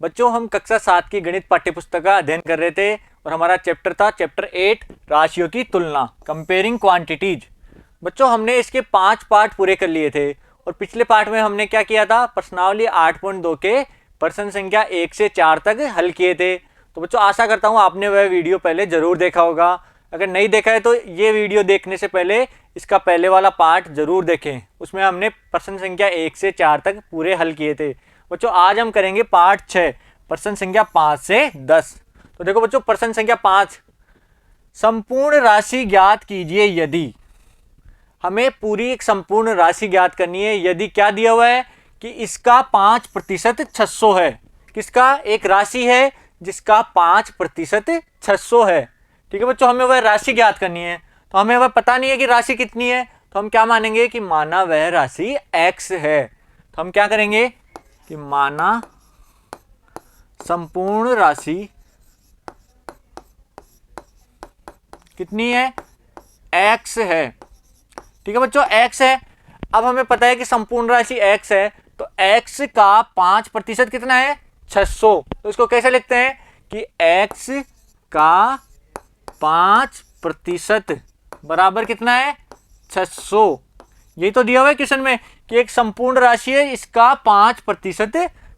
बच्चों हम कक्षा 7 की गणित पाठ्यपुस्तक का अध्ययन कर रहे थे और हमारा चैप्टर था चैप्टर 8 राशियों की तुलना, कंपेयरिंग क्वांटिटीज। बच्चों हमने इसके 5 पार्ट पूरे कर लिए थे और पिछले पार्ट में हमने क्या किया था, प्रश्नावली 8.2 के प्रश्न संख्या 1 से 4 तक हल किए थे। तो बच्चों आशा करता हूँ आपने वह वीडियो पहले जरूर देखा होगा। अगर नहीं देखा है तो ये वीडियो देखने से पहले इसका पहले वाला पार्ट जरूर देखें, उसमें हमने प्रश्न संख्या 1 से 4 तक पूरे हल किए थे। बच्चों आज हम करेंगे पार्ट 6 प्रश्न संख्या 5 से 10। तो देखो बच्चों प्रश्न संख्या 5, संपूर्ण राशि ज्ञात कीजिए यदि। हमें पूरी एक संपूर्ण राशि ज्ञात करनी है। यदि क्या दिया हुआ है कि इसका 5% 600 है। किसका? एक राशि है जिसका 5% 600 है। ठीक है बच्चों, हमें वह राशि ज्ञात करनी है। तो हमें वह पता नहीं है कि राशि कितनी है, तो हम क्या मानेंगे कि माना वह राशि x है। तो हम क्या करेंगे कि माना संपूर्ण राशि कितनी है? x है। ठीक है बच्चों, x है। अब हमें पता है कि संपूर्ण राशि x है, तो x का 5% कितना है? 600। तो इसको कैसे लिखते हैं कि x का 5% बराबर कितना है? 600। यही तो दिया हुआ है क्वेश्चन में कि एक संपूर्ण राशि है, इसका 5%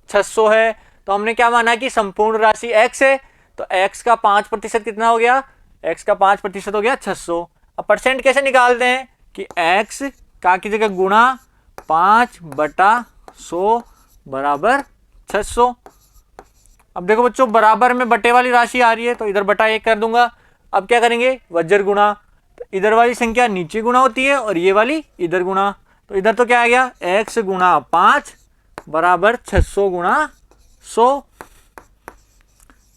600 है। तो हमने क्या माना कि संपूर्ण राशि x है, तो x का 5% कितना हो गया? x का 5% हो गया 600। अब परसेंट कैसे निकालते हैं कि x का की जगह गुणा 5/100 बराबर 600। अब देखो बच्चों बराबर में बटे वाली राशि आ रही है, तो इधर बटा 1 कर दूंगा। अब क्या करेंगे? वज्र गुणा, तो इधर वाली संख्या नीचे गुणा होती है और ये वाली इधर गुणा। तो इधर तो क्या आ गया? x गुणा 5 बराबर 600 गुणा 100।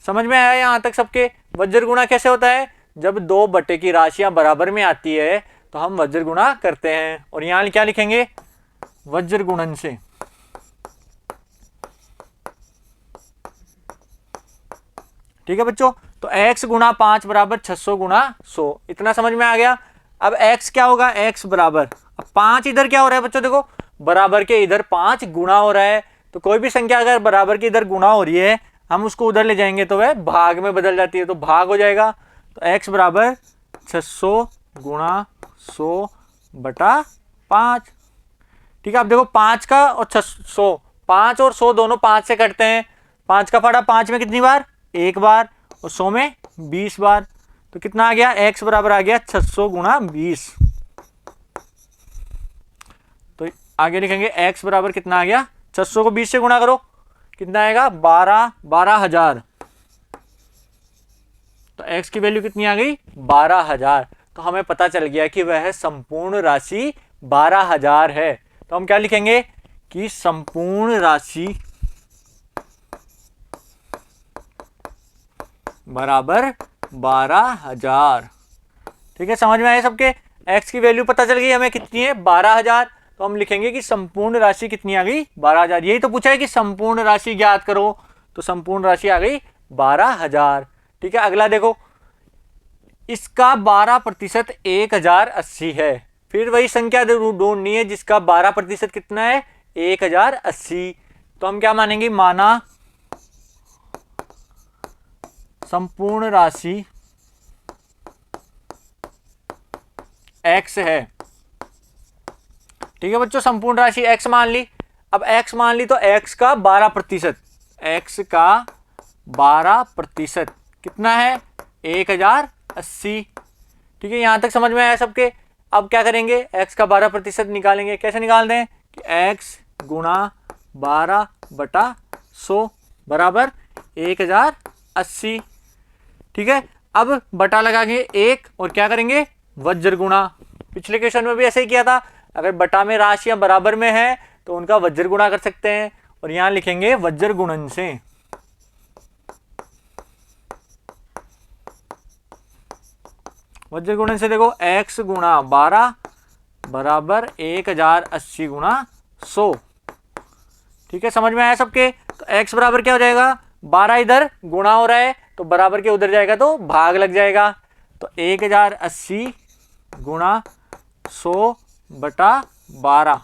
समझ में आया यहां तक सबके? वज्र गुणा कैसे होता है? जब दो बटे की राशियां बराबर में आती है तो हम वज्र गुणा करते हैं। और यहां क्या लिखेंगे? वज्र गुणन से। ठीक है बच्चों, तो x गुणा 5 बराबर 600 गुणा 100। इतना समझ में आ गया। अब x क्या होगा? x बराबर, अब 5 इधर क्या हो रहा है बच्चों? देखो बराबर के इधर 5 गुणा हो रहा है, तो कोई भी संख्या अगर बराबर के इधर गुणा हो रही है, हम उसको उधर ले जाएंगे तो वह भाग में बदल जाती है, तो भाग हो जाएगा। तो x बराबर 600 गुणा 100 बटा 5। ठीक है, अब देखो 5 का और 600, 5 और 100 दोनों 5 से कटते हैं। 5 का फाड़ा 5 में कितनी बार? 1 बार, और 100 में 20 बार। तो कितना आ गया? x बराबर आ गया 600 गुणा 20। तो आगे लिखेंगे x बराबर कितना आ गया? 600 को 20 से गुणा करो, कितना आएगा? 12,000। तो x की वैल्यू कितनी आ गई? 12,000। तो हमें पता चल गया कि वह संपूर्ण राशि 12,000 है। तो हम क्या लिखेंगे कि संपूर्ण राशि बराबर 12,000। ठीक है, समझ में आया सबके? x की वैल्यू पता चल गई हमें कितनी है? 12,000। तो हम लिखेंगे कि संपूर्ण राशि कितनी आ गई? 12,000। यही तो पूछा है कि संपूर्ण राशि ज्ञात करो, तो संपूर्ण राशि आ गई 12,000। ठीक है, अगला देखो, इसका 12% 1080 है। फिर वही संख्या ढूंढनी है जिसका 12% कितना है? 1080। तो हम क्या मानेंगे? माना संपूर्ण राशि x है। ठीक है बच्चों, संपूर्ण राशि x मान ली। अब x मान ली तो x का 12%, x का 12% कितना है? 1080। ठीक है, यहां तक समझ में आया सबके? अब क्या करेंगे? x का 12% निकालेंगे। कैसे निकालते हैं कि x गुणा 12/100 बराबर 1080। ठीक है, अब बटा लगाएंगे 1 और क्या करेंगे? वज्र गुणा। पिछले क्वेश्चन में भी ऐसे ही किया था, अगर बटा में राशियां बराबर में है तो उनका वज्र गुणा कर सकते हैं, और यहां लिखेंगे वज्र गुणन से। वज्र गुणन से देखो x गुणा 12 बराबर 1080 गुणा 100। ठीक है, समझ में आया सबके? तो x बराबर क्या हो जाएगा? 12 इधर गुणा हो रहा है तो बराबर के उधर जाएगा तो भाग लग जाएगा। तो 1080 गुणा 100 बटा 12।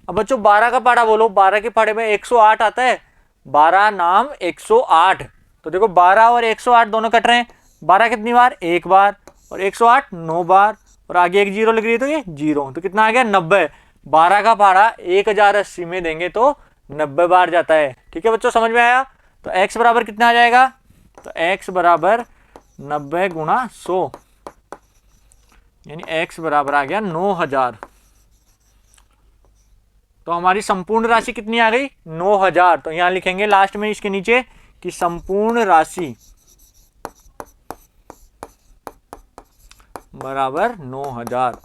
अब बच्चों 12 का पाड़ा बोलो, 12 के पाड़े में 108 आता है, 12 नाम 108। तो देखो 12 और 108 दोनों कट रहे हैं। 12 कितनी बार? एक बार। और 108 9 बार। और आगे एक जीरो लग रही है तो ये जीरो। तो कितना आ गया? 90। 12 का पहाड़ा 1080 में देंगे तो 90 बार जाता है। ठीक है बच्चों, समझ में आया? तो x बराबर कितना आ जाएगा? तो x बराबर 90 गुणा 100, यानी x बराबर आ गया 9000। तो हमारी संपूर्ण राशि कितनी आ गई? 9000। तो यहां लिखेंगे लास्ट में इसके नीचे कि संपूर्ण राशि बराबर 9000।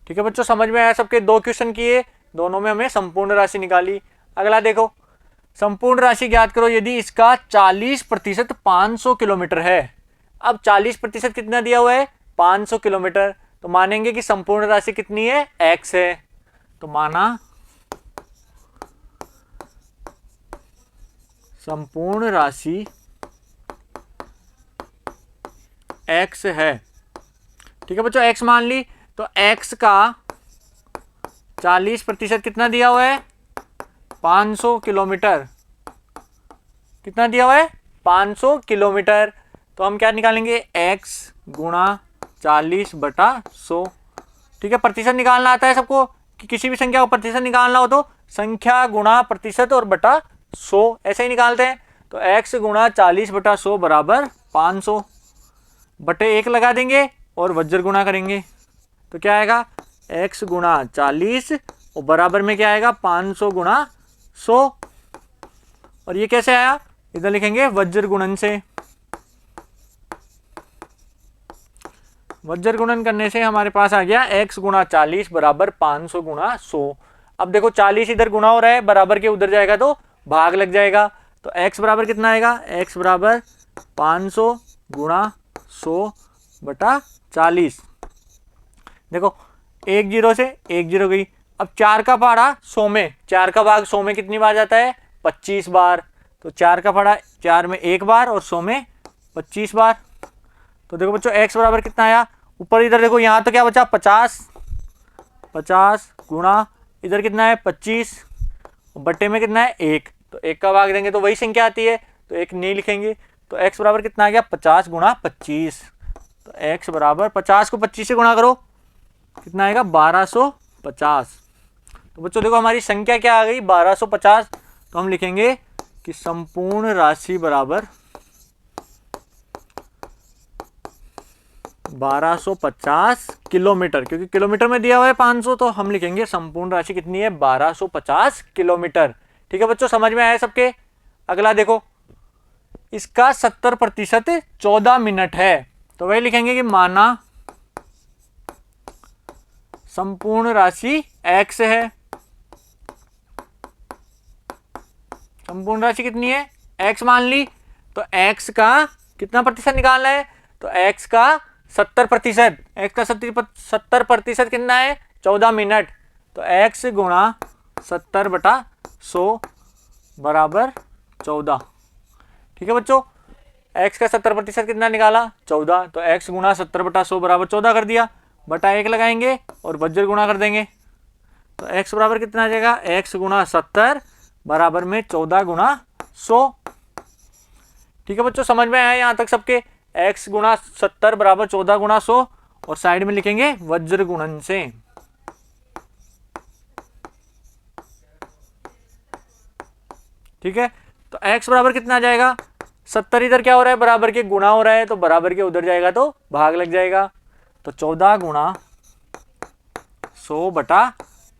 ठीक है बच्चों, समझ में आया सबके? दो क्वेश्चन किए, दोनों में हमें संपूर्ण राशि निकाली। अगला देखो, संपूर्ण राशि ज्ञात करो यदि इसका 40% 500 किलोमीटर है। अब 40% कितना दिया हुआ है? 500 किलोमीटर। तो मानेंगे कि संपूर्ण राशि कितनी है? x है। तो माना संपूर्ण राशि x है। ठीक है बच्चों, x मान ली। तो x का 40% कितना दिया हुआ है? 500 किलोमीटर। कितना दिया हुआ है? 500 किलोमीटर। तो हम क्या निकालेंगे? x गुणा 40/100। ठीक है, प्रतिशत निकालना आता है सबको कि किसी भी संख्या को प्रतिशत निकालना हो तो संख्या गुणा प्रतिशत और बटा 100 ऐसे ही निकालते हैं। तो x गुणा 40/100 बराबर 500 बटे 1 लगा देंगे और वज्र गुणा करेंगे। तो क्या आएगा? x गुणा 40 और बराबर में क्या आएगा? 500 गुणा 100। और ये कैसे आया? इधर लिखेंगे वज्र गुणन से। वज्र गुणन करने से हमारे पास आ गया x गुणा 40 बराबर 500 गुणा 100। अब देखो 40 इधर गुणा हो रहा है, बराबर के उधर जाएगा तो भाग लग जाएगा। तो x बराबर कितना आएगा? x बराबर 500 गुणा 100 बटा 40। देखो एक जीरो से एक जीरो गई। अब 4 का पहाड़ा 100 में, 4 का भाग 100 में कितनी बार जाता है? 25 बार। तो 4 का पहाड़ा 4 में एक बार और 100 में 25 बार। तो देखो बच्चों x बराबर कितना आया? ऊपर इधर देखो, यहाँ तो क्या बचा? 50 गुणा इधर कितना है? 25 बट्टे में कितना है? 1। तो 1 का भाग देंगे तो वही संख्या आती है, तो 1 नहीं लिखेंगे। तो x बराबर कितना आ गया? 50 गुणा 25। तो x बराबर 50 को 25 से गुणा करो, कितना आएगा? 1250। तो बच्चों देखो हमारी संख्या क्या आ गई? 1250। तो हम लिखेंगे कि संपूर्ण राशि बराबर 1250 किलोमीटर, क्योंकि किलोमीटर में दिया हुआ है 500, तो हम लिखेंगे संपूर्ण राशि कितनी है? 1250 किलोमीटर। ठीक है बच्चों, समझ में आया सबके? अगला देखो, इसका 70% 14 मिनट है। तो वही लिखेंगे कि माना संपूर्ण राशि x है। संपूर्ण राशि कितनी है? x मान ली। तो x का कितना प्रतिशत निकालना है? तो x का 70%। x का 70% कितना है? 14 मिनट। तो x गुणा 70/100 बराबर 14। ठीक है बच्चों, x का 70% कितना निकाला? 14। तो x गुणा 70/100 बराबर 14 कर दिया, बटा 1 लगाएंगे और वज्र गुणा कर देंगे। तो x बराबर कितना आ जाएगा? x गुणा 70 बराबर में 14 गुणा 100। ठीक है बच्चों, समझ में आया यहां तक सबके? x गुणा 70 बराबर 14 गुणा 100 और साइड में लिखेंगे वज्र गुणन से। ठीक है, तो x बराबर कितना आ जाएगा? 70 इधर क्या हो रहा है? बराबर के गुणा हो रहा है, तो बराबर के उधर जाएगा तो भाग लग जाएगा। तो 14 गुणा 100 बटा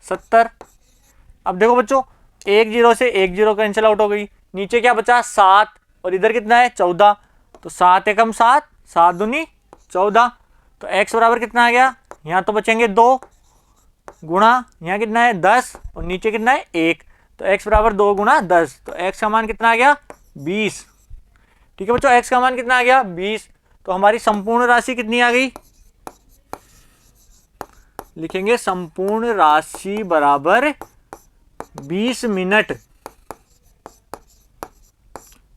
70। अब देखो बच्चों, एक जीरो से एक जीरो कैंसिल आउट हो गई, नीचे क्या बचा? 7 और इधर कितना है? 14। तो 7 एकम 7, 7 दूनी 14। तो x बराबर कितना आ गया? यहाँ तो बचेंगे 2 गुणा यहाँ कितना है? 10 और नीचे कितना है? 1। तो x बराबर 2 गुणा 10। तो x का मान कितना आ गया? 20। ठीक है बच्चों, x का मान कितना आ गया? 20। तो हमारी संपूर्ण राशि कितनी आ गई? लिखेंगे संपूर्ण राशि बराबर 20 मिनट।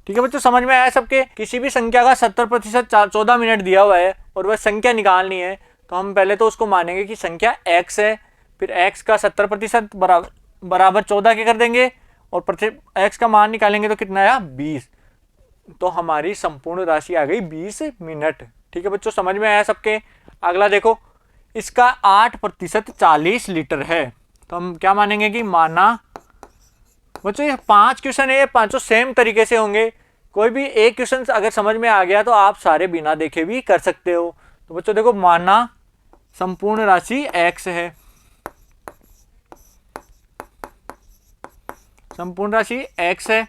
ठीक है बच्चों, समझ में आया सबके? किसी भी संख्या का 70% 14 मिनट दिया हुआ है और वह संख्या निकालनी है, तो हम पहले तो उसको मानेंगे कि संख्या x है, फिर x का 70% बराबर 14 के कर देंगे और प्रति x का मान निकालेंगे तो कितना आया 20। तो हमारी संपूर्ण राशि आ गई 20 मिनट। ठीक है बच्चों, समझ में आया सबके। अगला देखो, इसका 8% 40 लीटर है। तो हम क्या मानेंगे कि माना बच्चों ये 5 क्वेश्चन है, ये पांचों सेम तरीके से होंगे। कोई भी एक क्वेश्चन अगर समझ में आ गया तो आप सारे बिना देखे भी कर सकते हो। तो बच्चों देखो, माना संपूर्ण राशि x है, संपूर्ण राशि x है।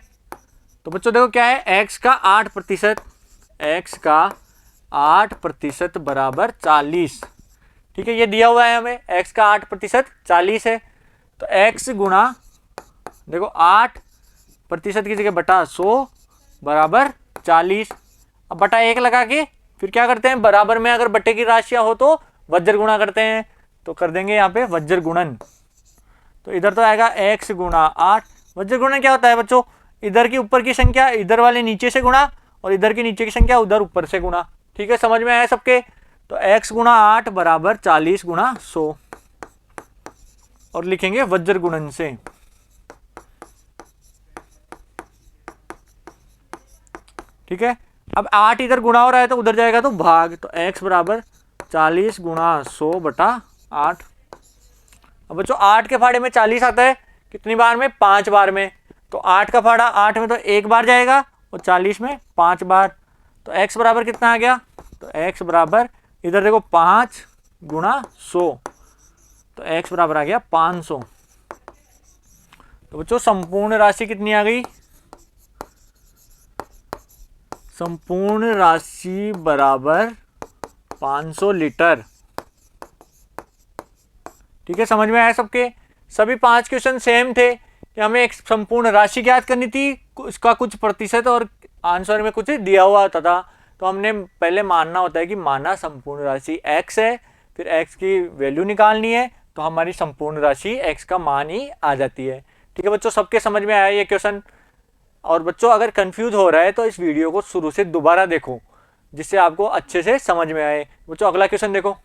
तो बच्चों देखो क्या है, x का 8%, x का 8% बराबर 40। ठीक है, ये दिया हुआ है हमें, x का 8% 40 है। तो x गुणा देखो 8% की जगह बटा 100 बराबर 40। अब बटा 1 लगा के फिर क्या करते हैं, बराबर में अगर बटे की राशियां हो तो वज्र गुणा करते हैं। तो कर देंगे यहाँ पे वज्र गुणन। तो इधर तो आएगा x गुणा 8। वज्र गुणन क्या होता है बच्चों, इधर की ऊपर की संख्या इधर वाले नीचे से गुणा और इधर की नीचे की संख्या उधर ऊपर से गुणा। ठीक है, समझ में आया सबके। तो x गुणा 8 बराबर 40 गुणा 100 और लिखेंगे वज्र गुणन से। ठीक है, अब 8 इधर गुणा हो रहा है तो उधर जाएगा तो भाग। तो x बराबर 40 गुणा 100 बटा 8। अब बच्चों 8 के फाड़े में 40 आता है, कितनी बार में, 5 बार में। तो 8 का फाड़ा 8 में तो 1 बार जाएगा और 40 में 5 बार। तो x बराबर कितना आ गया, तो x बराबर इधर देखो 5 गुणा 100, तो x बराबर आ गया 500। तो बच्चों संपूर्ण राशि कितनी आ गई, संपूर्ण राशि बराबर 500 लीटर। ठीक है, समझ में आया सबके। सभी 5 क्वेश्चन सेम थे कि हमें एक संपूर्ण राशि ज्ञात करनी थी, इसका कुछ प्रतिशत और आंसर में कुछ दिया हुआ होता था। तो हमने पहले मानना होता है कि माना संपूर्ण राशि x है, फिर x की वैल्यू निकालनी है, तो हमारी संपूर्ण राशि x का मान ही आ जाती है। ठीक है बच्चों, सबके समझ में आया ये क्वेश्चन। और बच्चों अगर कंफ्यूज हो रहा है तो इस वीडियो को शुरू से दोबारा देखो, जिससे आपको अच्छे से समझ में आए। बच्चों अगला क्वेश्चन देखो,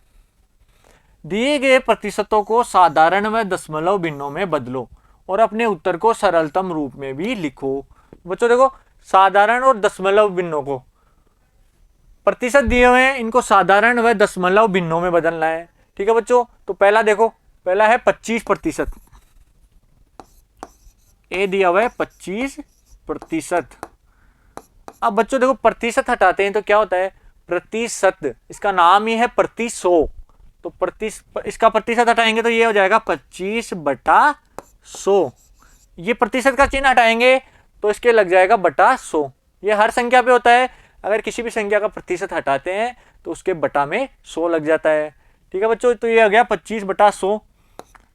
दिए गए प्रतिशतों को साधारण व दशमलव भिन्नों में बदलो और अपने उत्तर को सरलतम रूप में भी लिखो। बच्चों देखो, साधारण और दशमलव भिन्नों को, प्रतिशत दिए हुए हैं, इनको साधारण व दशमलव भिन्नों में बदलना है। ठीक है बच्चों, तो पहला देखो, पहला है 25%, ए दिया हुआ है 25%। अब बच्चों देखो प्रतिशत हटाते हैं तो क्या होता है, प्रतिशत, इसका नाम ही है प्रति 100। तो इसका प्रतिशत हटाएंगे तो ये हो जाएगा 25/100। ये प्रतिशत का चिन्ह हटाएंगे तो इसके लग जाएगा बटा 100। ये हर संख्या पे होता है, अगर किसी भी संख्या का प्रतिशत हटाते हैं तो उसके बटा में 100 लग जाता है। ठीक है बच्चों, तो ये हो गया 25/100।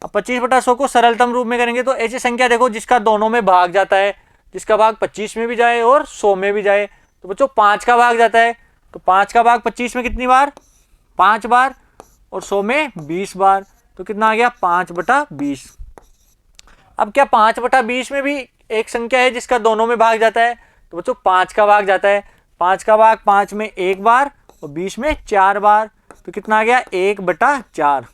अब 25/100 को सरलतम रूप में करेंगे तो ऐसी संख्या देखो जिसका दोनों में भाग जाता है, जिसका भाग 25 में भी जाए और 100 में भी जाए। तो बच्चों 5 का भाग जाता है, तो 5 का भाग 25 में कितनी बार, 5 बार, और 100 में 20 बार। तो कितना आ गया, 5/20। अब क्या 5/20 में भी एक संख्या है जिसका दोनों में भाग जाता है, तो बच्चों 5 का भाग जाता है। 5 का भाग 5 में 1 बार और 20 में 4 बार। तो कितना आ गया, 1/4।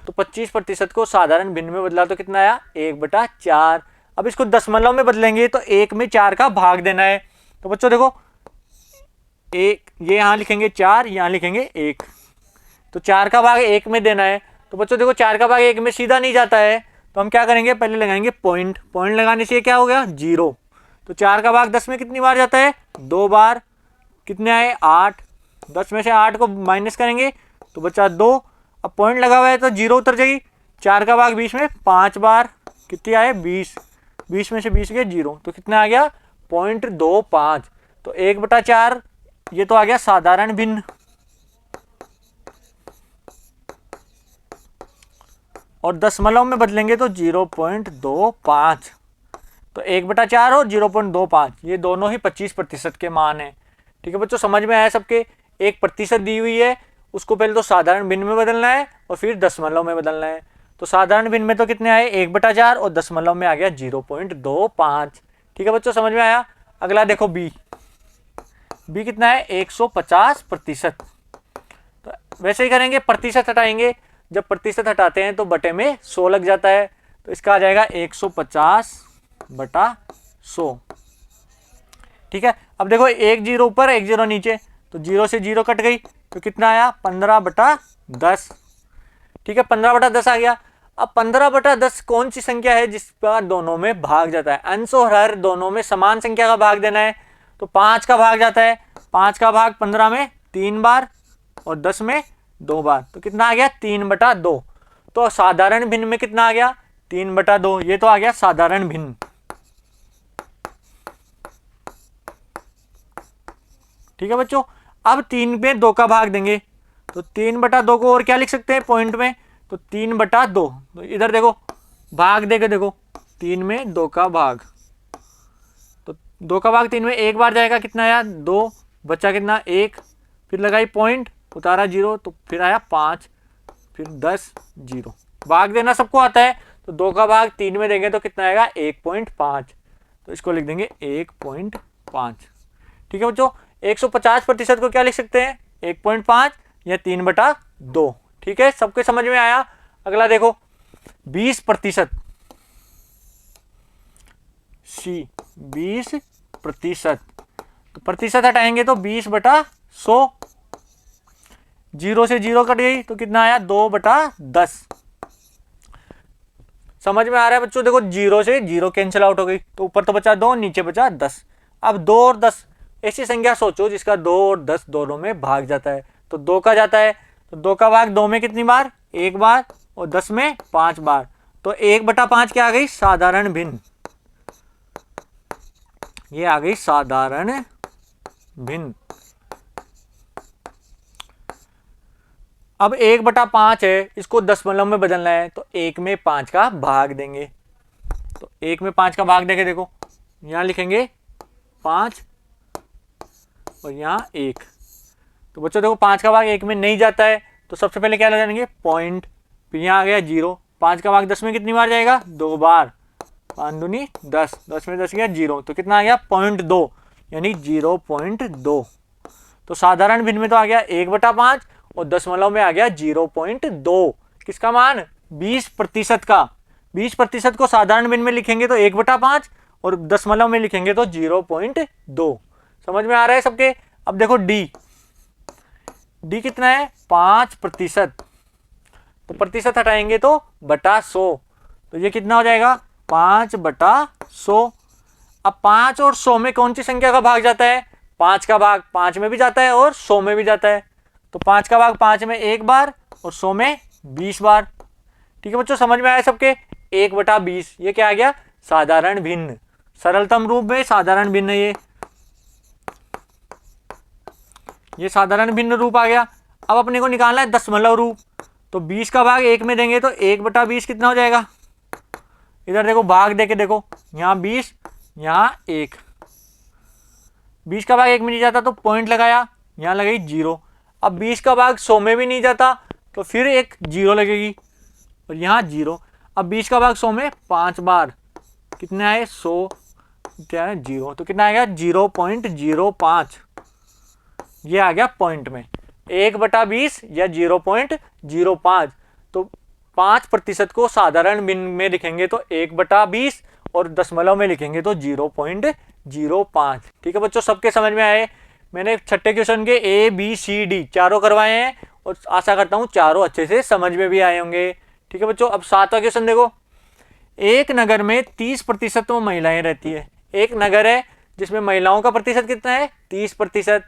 तो 25% को साधारण भिन्न में बदला तो कितना आया, 1/4। अब इसको दशमलव में बदलेंगे तो 1 में 4 का भाग देना है। तो बच्चों देखो, एक ये यहाँ लिखेंगे 4, यहाँ लिखेंगे 1, तो 4 का भाग 1 में देना है। तो बच्चों देखो 4 का भाग 1 में सीधा नहीं जाता है, तो हम क्या करेंगे, पहले लगाएंगे पॉइंट। पॉइंट लगाने से क्या हो गया, 0। तो 4 का भाग 10 में कितनी बार जाता है, 2 बार। कितने आए, 8। 10 में से 8 को माइनस करेंगे तो बचा 2। अब पॉइंट लगा हुआ है तो 0 उतर जाएगी। 4 का भाग 20 में 5 बार, कितनी आए, 20। 20 में से 20 गए 0, तो कितना आ गया, 0.25। तो 1/4 ये तो आ गया साधारण भिन्न, और दशमलव में बदलेंगे तो 0.25। तो 1/4 और 0.25 ये दोनों ही 25% के मान है। ठीक है बच्चों, समझ में आया सबके। एक प्रतिशत दी हुई है, उसको पहले तो साधारण भिन्न में बदलना है और फिर दशमलव में बदलना है। तो साधारण भिन्न में तो कितने आए, 1/4, और दशमलव में आ गया 0.25। ठीक है बच्चों, समझ में आया। अगला देखो बी कितना है, 150%। तो वैसे ही करेंगे, प्रतिशत हटाएंगे, जब प्रतिशत हटाते हैं तो बटे में 100 लग जाता है। तो इसका आ जाएगा 150 बटा 100। ठीक है, अब देखो एक जीरो ऊपर एक जीरो नीचे, तो जीरो से जीरो कट गई, तो कितना आया 15/10। ठीक है, 15/10 आ गया। अब 15/10 कौन सी संख्या है जिस पर दोनों में भाग जाता है? अंश और हर दोनों में समान संख्या का भाग देना है, तो 5 का भाग जाता है। 5 का भाग 15 में 3 बार और 10 में 2 बार, तो कितना आ गया 3/2। तो साधारण भिन्न में कितना आ गया 3/2, ये तो आ गया साधारण भिन्न। ठीक है बच्चों, अब 3 में 2 का भाग देंगे, तो 3/2 को और क्या लिख सकते हैं पॉइंट में, तो 3/2। तो इधर देखो भाग देके देखो, 3 में 2 का भाग, तो 2 का भाग 3 में एक बार जाएगा, कितना आया 2, बचा कितना 1, फिर लगाई पॉइंट, उतारा 0, तो फिर आया 5, फिर 10 0। भाग देना सबको आता है, तो 2 का भाग 3 में देंगे तो कितना आएगा 1.5, तो इसको लिख देंगे 1.5। ठीक है बच्चों, 150% को क्या लिख सकते हैं 1.5 या 3/2। ठीक है, सबके समझ में आया। अगला देखो 20%, सी 20%, तो प्रतिशत हटाएंगे तो 20/100, जीरो से जीरो कट गई, तो कितना आया 2/10। समझ में आ रहा है बच्चों? देखो जीरो से जीरो कैंसिल आउट हो गई, तो ऊपर तो बचा 2, नीचे बचा 10। अब 2 और 10 ऐसी संख्या सोचो जिसका 2 और 10 दोनों में भाग जाता है, तो 2 का जाता है, तो 2 का भाग 2 में कितनी बार 1 बार और 10 में 5 बार, तो 1/5 क्या आ गई साधारण भिन्न, ये आ गई साधारण भिन्न। अब 1/5 है, इसको दशमलव में बदलना है, तो 1 में 5 का भाग देंगे, तो 1 में 5 का भाग देंगे, देखो यहां लिखेंगे 5 और यहाँ 1, तो बच्चों देखो 5 का भाग 1 में नहीं जाता है, तो सबसे पहले क्या लगाएंगे पॉइंट, फिर यहाँ आ गया 0, 5 का भाग 10 में कितनी बार जाएगा 2 बार, 5 दूनी 10, 10 में 10 गया 0, तो कितना आ गया 0.2 यानी 0.2। तो साधारण भिन्न में तो आ गया 1/5 और दशमलव में आ गया 0.2। किसका मान 20% का। 20% को साधारण भिन्न में लिखेंगे तो 1/5 और दशमलव में लिखेंगे तो 0.2। समझ में आ रहा है सबके? अब देखो डी कितना है 5%, तो प्रतिशत हटाएंगे तो बटा 100, तो ये कितना हो जाएगा 5/100। अब 5 और 100 में कौन सी संख्या का भाग जाता है? 5 का भाग 5 में भी जाता है और 100 में भी जाता है, तो 5 का भाग 5 में 1 बार और 100 में 20 बार। ठीक है बच्चों, समझ में आया सबके? 1/20, ये क्या आ गया साधारण भिन्न, सरलतम रूप में साधारण भिन्न, ये साधारण भिन्न रूप आ गया। अब अपने को निकालना है दशमलव रूप, तो 20 का भाग 1 में देंगे तो 1/20 कितना हो जाएगा, इधर देखो भाग देके देखो, यहाँ 20 यहाँ 1, 20 का भाग 1 में नहीं जाता तो पॉइंट लगाया, यहाँ लगेगी 0। अब 20 का भाग 100 में भी नहीं जाता तो फिर एक 0 लगेगी और यहाँ 0। अब 20 का भाग 100 में 5 बार, कितने आए 100, क्या है 0, तो कितना आएगा 0.05, ये आ गया पॉइंट में 1/20 या 0.05। तो 5% को साधारण भिन्न में लिखेंगे तो 1/20 और दशमलव में लिखेंगे तो 0.05। ठीक है बच्चों, सबके समझ में आए? मैंने छठे क्वेश्चन के ए बी सी डी चारों करवाए हैं और आशा करता हूं चारों अच्छे से समझ में भी आए होंगे। ठीक है बच्चों, अब 7वां क्वेश्चन देखो, एक नगर में 30% तो महिलाएं रहती है। एक नगर है जिसमें महिलाओं का प्रतिशत कितना है 30%,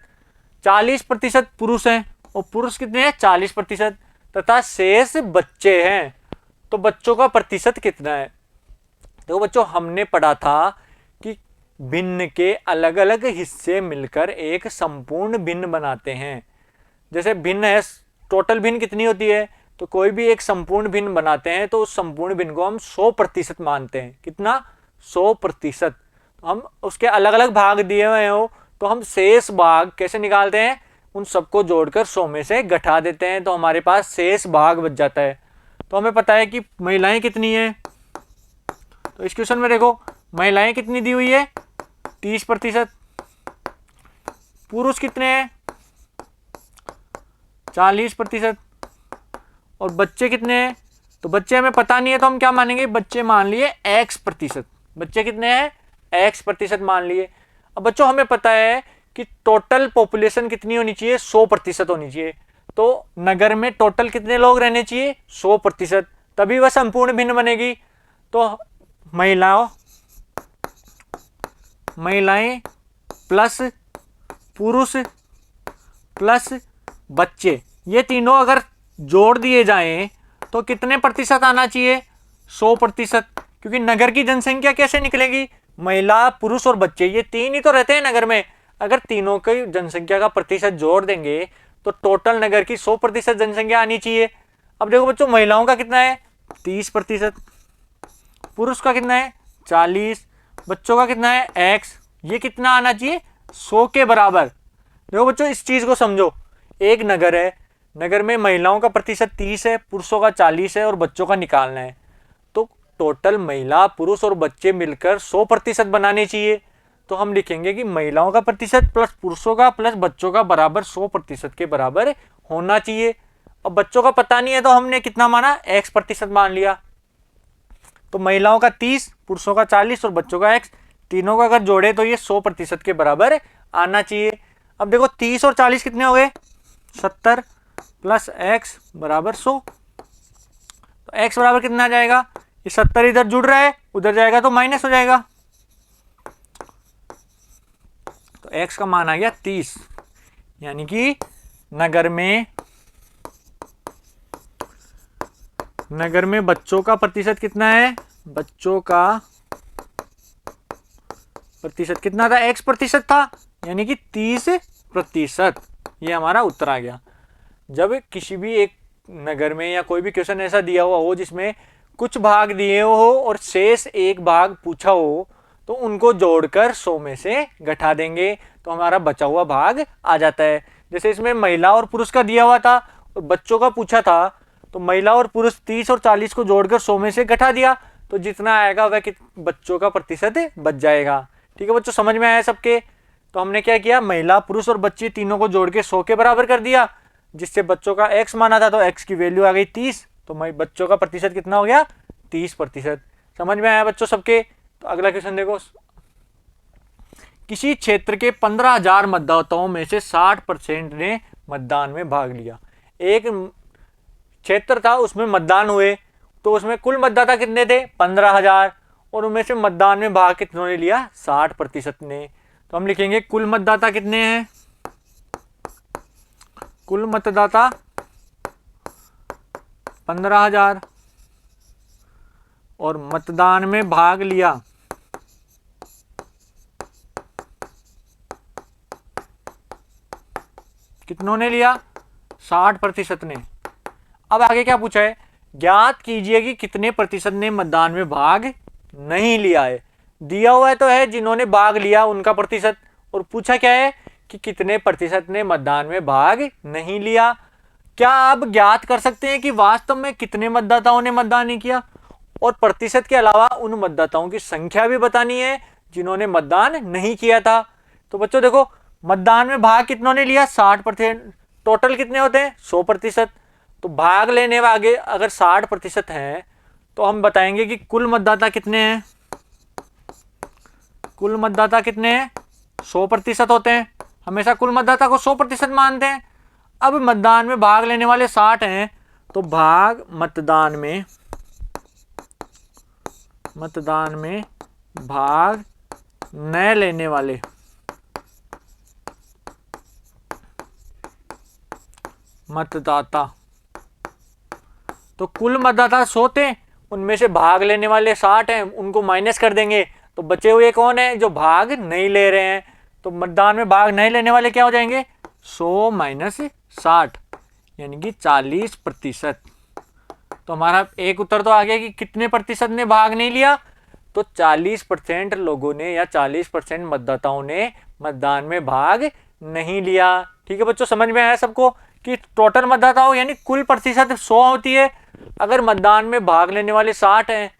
40% पुरुष हैं और पुरुष कितने हैं 40%, तथा शेष बच्चे हैं, तो बच्चों का प्रतिशत कितना है? देखो बच्चों, हमने पढ़ा था कि भिन्न के अलग अलग हिस्से मिलकर एक संपूर्ण भिन्न बनाते हैं। जैसे भिन्न है, टोटल भिन्न कितनी होती है, तो कोई भी एक संपूर्ण भिन्न बनाते हैं तो उस संपूर्ण भिन्न को हम 100% मानते हैं। कितना 100%। हम उसके अलग अलग भाग दिए हुए हो तो हम शेष भाग कैसे निकालते हैं, उन सबको जोड़कर 100 में से घटा देते हैं तो हमारे पास शेष भाग बच जाता है। तो हमें पता है कि महिलाएं कितनी है, तो इस क्वेश्चन में देखो महिलाएं कितनी दी हुई है 30%, पुरुष कितने हैं 40% और बच्चे कितने हैं, तो बच्चे हमें पता नहीं है तो हम क्या मानेंगे, बच्चे मान लिए X%। बच्चे कितने हैं, x प्रतिशत मान लिए। अब बच्चों हमें पता है कि टोटल पॉपुलेशन कितनी होनी चाहिए, 100% होनी चाहिए। तो नगर में टोटल कितने लोग रहने चाहिए, 100%, तभी वह संपूर्ण भिन्न बनेगी। तो महिलाएं प्लस पुरुष प्लस बच्चे, ये तीनों अगर जोड़ दिए जाएं तो कितने प्रतिशत आना चाहिए, 100%। क्योंकि नगर की जनसंख्या कैसे निकलेगी, महिला पुरुष और बच्चे, ये तीन ही तो रहते हैं नगर में। अगर तीनों की जनसंख्या का प्रतिशत जोड़ देंगे तो टोटल नगर की 100% जनसंख्या आनी चाहिए। अब देखो बच्चों, महिलाओं का कितना है, 30%, पुरुष का कितना है, 40, बच्चों का कितना है, x, ये कितना आना चाहिए, 100 के बराबर। देखो बच्चों, इस चीज को समझो, एक नगर है, नगर में महिलाओं का प्रतिशत 30 है, पुरुषों का 40 है और बच्चों का निकालना है। तो टोटल महिला पुरुष और बच्चे मिलकर 100% बनाने चाहिए। तो हम लिखेंगे कि महिलाओं का प्रतिशत प्लस पुरुषों का प्लस बच्चों का बराबर 100% के बराबर होना चाहिए। अब बच्चों का पता नहीं है तो हमने कितना माना, x% मान लिया। तो महिलाओं का 30, पुरुषों का 40 और बच्चों का x, तीनों का अगर जोड़े तो ये 100% के बराबर आना चाहिए। अब देखो 30 और 40 कितने हो गए, 70 प्लस x बराबर 100। तो x बराबर कितना आ जाएगा, ये 70 इधर जुड़ रहा है, उधर जाएगा तो माइनस हो जाएगा। तो x का मान आ गया 30, यानी कि नगर में बच्चों का प्रतिशत कितना है, बच्चों का प्रतिशत कितना था, x% था, यानी कि 30%। ये हमारा उत्तर आ गया। जब किसी भी एक नगर में या कोई भी क्वेश्चन ऐसा दिया हुआ हो जिसमें कुछ भाग दिए हो और शेष एक भाग पूछा हो, तो उनको जोड़कर 100 में से घटा देंगे तो हमारा बचा हुआ भाग आ जाता है। जैसे इसमें महिला और पुरुष का दिया हुआ था और बच्चों का पूछा था, तो महिला और पुरुष 30 और 40 को जोड़कर 100 में से घटा दिया, तो जितना आएगा वह बच्चों का प्रतिशत बच जाएगा। ठीक है बच्चों, समझ में आया सबके। तो हमने क्या किया, महिला पुरुष और बच्चे तीनों को जोड़ के 100 के बराबर कर दिया, जिससे बच्चों का x माना था तो x की वैल्यू आ गई 30, तो बच्चों का प्रतिशत कितना हो गया, 30%। समझ में आया बच्चों सबके। तो अगला क्वेश्चन देखो, किसी क्षेत्र के 15,000 मतदाताओं में से 60% ने मतदान में भाग लिया। एक क्षेत्र था, उसमें मतदान हुए, तो उसमें कुल मतदाता कितने थे, 15,000, और उनमें से मतदान में भाग कितनों ने लिया, 60% ने। तो हम लिखेंगे कुल मतदाता कितने हैं, कुल मतदाता 15,000 और मतदान में भाग लिया कितनों ने लिया, 60% ने। अब आगे क्या पूछा है, ज्ञात कीजिए कि कितने प्रतिशत ने मतदान में भाग नहीं लिया है। दिया हुआ है तो है जिन्होंने भाग लिया उनका प्रतिशत, और पूछा क्या है कि कितने प्रतिशत ने मतदान में भाग नहीं लिया। क्या आप ज्ञात कर सकते हैं कि वास्तव में कितने मतदाताओं ने मतदान नहीं किया, और प्रतिशत के अलावा उन मतदाताओं की संख्या भी बतानी है जिन्होंने मतदान नहीं किया था। तो बच्चों देखो, मतदान में भाग कितनों ने लिया, 60%। टोटल कितने होते हैं, 100%। तो भाग लेने वाले अगर 60% हैं तो हम बताएंगे कि कुल मतदाता कितने हैं, कुल मतदाता कितने हैं, 100% होते हैं। हमेशा कुल मतदाता को 100% मानते हैं। अब मतदान में भाग लेने वाले 60 हैं, तो भाग मतदान में भाग न लेने वाले मतदाता, तो कुल मतदाता 100 थे, उनमें से भाग लेने वाले 60 हैं, उनको माइनस कर देंगे, तो बचे हुए कौन है, जो भाग नहीं ले रहे हैं। तो मतदान में भाग नहीं लेने वाले क्या हो जाएंगे, 100 माइनस 60, यानी कि 40%। तो हमारा एक उत्तर तो आ गया कि कितने प्रतिशत ने भाग नहीं लिया, तो 40% लोगों ने या 40% मतदाताओं ने मतदान में भाग नहीं लिया। ठीक है बच्चों, समझ में आया सबको कि टोटल मतदाताओं यानी कुल प्रतिशत 100 होती है, अगर मतदान में भाग लेने वाले 60 हैं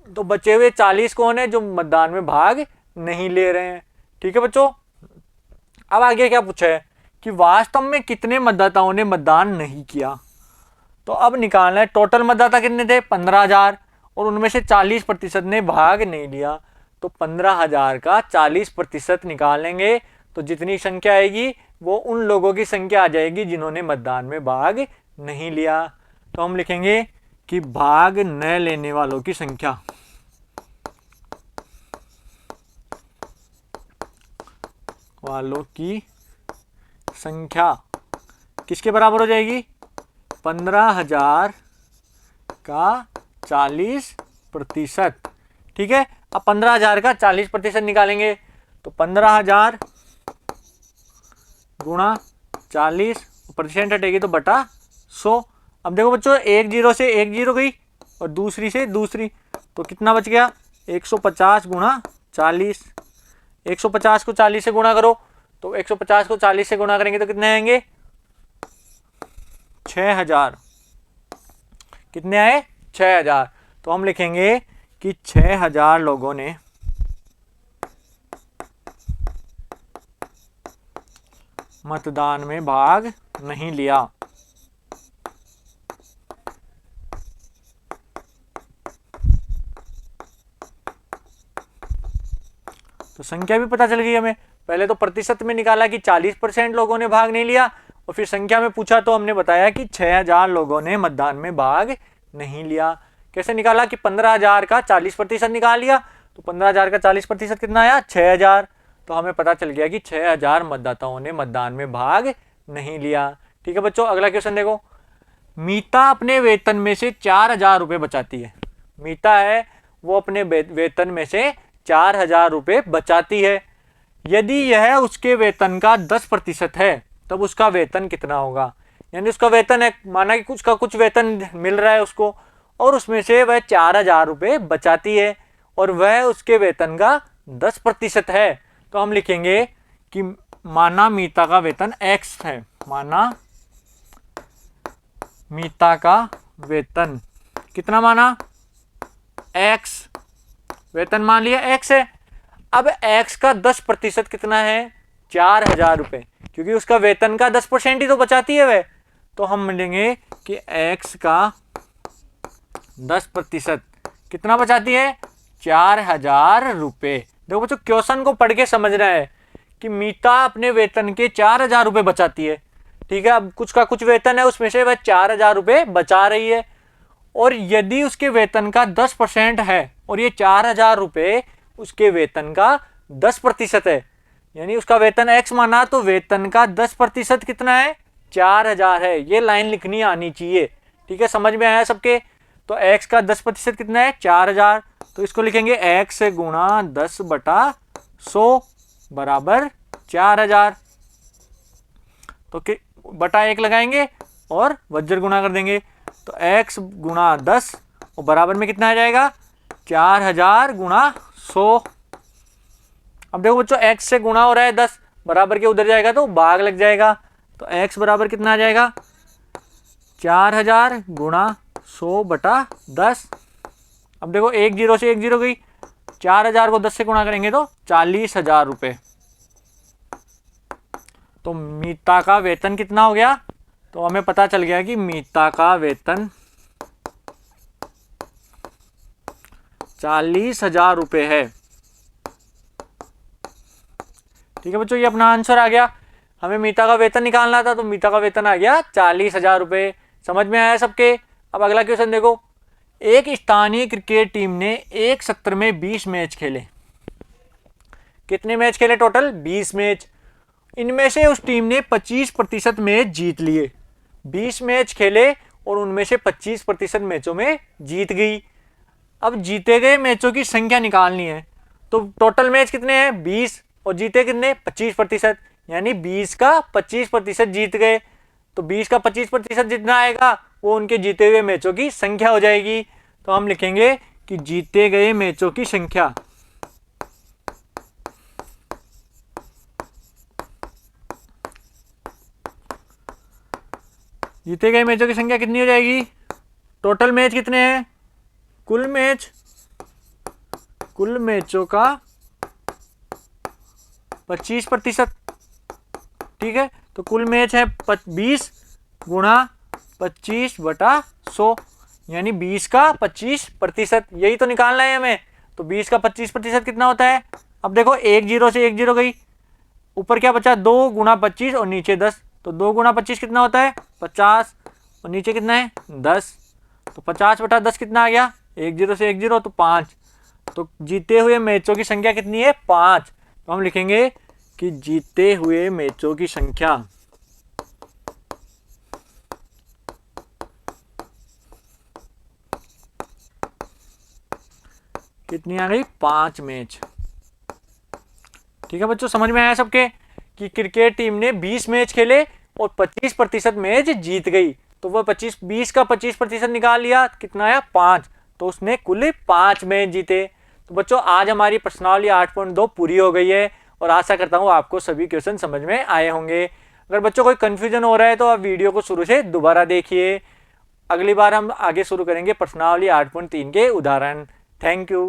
तो बचे हुए 40 कौन है, जो मतदान में भाग नहीं ले रहे हैं। ठीक है बच्चों, अब आगे क्या पूछा है कि वास्तव में कितने मतदाताओं ने मतदान नहीं किया। तो अब निकालना है, टोटल मतदाता कितने थे, 15,000, और उनमें से 40% ने भाग नहीं लिया, तो 15,000 का 40% निकालेंगे तो जितनी संख्या आएगी वो उन लोगों की संख्या आ जाएगी जिन्होंने मतदान में भाग नहीं लिया। तो हम लिखेंगे कि भाग न लेने वालों की संख्या किसके बराबर हो जाएगी? 15,000 का 40%। ठीक है, अब 15,000 का 40% निकालेंगे तो 15,000 गुणा 40, परसेंट हटेगी तो बटा 100। अब देखो बच्चों, एक जीरो से एक जीरो गई और दूसरी से दूसरी, तो कितना बच गया? 150 गुणा 40। 150 को 40 से गुणा करो, तो 150 को 40 से गुणा करेंगे तो कितने आएंगे? 6,000। कितने आए? 6,000। तो हम लिखेंगे कि 6,000 लोगों ने मतदान में भाग नहीं लिया। तो संख्या भी पता चल गई हमें। पहले तो प्रतिशत में निकाला कि 40% लोगों ने भाग नहीं लिया, और फिर संख्या में पूछा तो हमने बताया कि 6,000 लोगों ने मतदान में भाग नहीं लिया। कैसे निकाला? कि 15,000 का 40% निकाल लिया, तो 15,000 का 40% कितना आया? 6,000। तो हमें पता चल गया कि 6,000 मतदाताओं ने मतदान में भाग नहीं लिया। ठीक है बच्चों, अगला क्वेश्चन देखो। मीता अपने वेतन में से 4,000 रुपये बचाती है। मीता है, वो अपने वेतन में से 4,000 रुपये बचाती है। यदि यह उसके वेतन का 10% है तब उसका वेतन कितना होगा? यानी उसका वेतन है, माना कि कुछ का कुछ वेतन मिल रहा है उसको, और उसमें से वह 4,000 रुपये बचाती है, और वह उसके वेतन का 10% है। तो हम लिखेंगे कि माना मीता का वेतन x है। माना मीता का वेतन कितना माना? x। वेतन मान लिया x है। अब x का 10% कितना है? 4,000 रुपये, क्योंकि उसका वेतन का 10% ही तो बचाती है वह। तो हम मिलेंगे कि x का 10% कितना बचाती है? 4,000 रुपये। देखो बच्चों, क्वेश्चन को पढ़ के समझना है कि मीता अपने वेतन के 4,000 रुपये बचाती है। ठीक है, अब कुछ का कुछ वेतन है, उसमें से वह 4,000 रुपये बचा रही है, और यदि उसके वेतन का 10% है और ये 4,000 रुपये उसके वेतन का 10% है, यानी उसका वेतन x माना, तो वेतन का 10% कितना है? 4,000 है। ये लाइन लिखनी आनी चाहिए। ठीक है, समझ में आया सबके? तो x का 10% कितना है? 4,000। तो इसको लिखेंगे x गुणा 10/100 बराबर 4,000। तो बटा 1 लगाएंगे और वज्र गुणा कर देंगे, तो x गुणा 10 और बराबर में कितना आ जाएगा? 4,000 गुणा 100। अब देखो बच्चों, x से गुणा हो रहा है 10, बराबर के उधर जाएगा तो भाग लग जाएगा, तो x बराबर कितना आ जाएगा? 4,000 गुणा 100/10। अब देखो, एक जीरो से एक जीरो गई, 4,000 को 10 से गुणा करेंगे तो 40,000 रुपये। तो मीता का वेतन कितना हो गया? तो हमें पता चल गया कि मीता का वेतन 40,000 रुपये है। ठीक है बच्चों, ये अपना आंसर आ गया। हमें मीता का वेतन निकालना था, तो मीता का वेतन आ गया 40,000 रुपये। समझ में आया सबके? अब अगला क्वेश्चन देखो। एक स्थानीय क्रिकेट टीम ने एक सत्र में 20 मैच खेले। कितने मैच खेले टोटल? 20 मैच। इनमें से उस टीम ने 25% मैच जीत लिए। 20 मैच खेले और उनमें से 25% मैचों में जीत गई। अब जीते गए मैचों की संख्या निकालनी है। तो टोटल मैच कितने हैं? 20, और जीते कितने? 25%, यानी 20 का 25% जीत गए। तो 20 का 25% जितना आएगा वो उनके जीते हुए मैचों की संख्या हो जाएगी। तो हम लिखेंगे कि जीते गए मैचों की संख्या कितनी हो जाएगी? टोटल मैच कितने हैं? कुल मैचों का 25%। ठीक है, तो कुल मैच है 20 गुणा 25/100। यानी 20 का 25%, यही तो निकालना है हमें। तो 20 का 25% कितना होता है? अब देखो एक जीरो से एक जीरो गई, ऊपर क्या बचा? 2 गुणा 25 और नीचे 10। तो 2 गुणा 25 कितना होता है? 50, और नीचे कितना है? 10। तो 50/10 कितना आ गया? एक जीरो से एक जीरो, तो 5। तो जीते हुए मैचों की संख्या कितनी है? 5। तो हम लिखेंगे कि जीते हुए मैचों की संख्या कितनी आ गई? 5 मैच। ठीक है बच्चों, समझ में आया सबके कि क्रिकेट टीम ने 20 मैच खेले और 25% मैच जीत गई। तो वो 20 का 25% निकाल लिया, कितना आया? 5। तो उसने कुल 5 मैच जीते। तो बच्चों आज हमारी प्रश्नावली 8.2 पूरी हो गई है और आशा करता हूँ आपको सभी क्वेश्चन समझ में आए होंगे। अगर बच्चों कोई कंफ्यूजन हो रहा है तो आप वीडियो को शुरू से दोबारा देखिए। अगली बार हम आगे शुरू करेंगे प्रश्नावली 8.3 के उदाहरण। Thank you.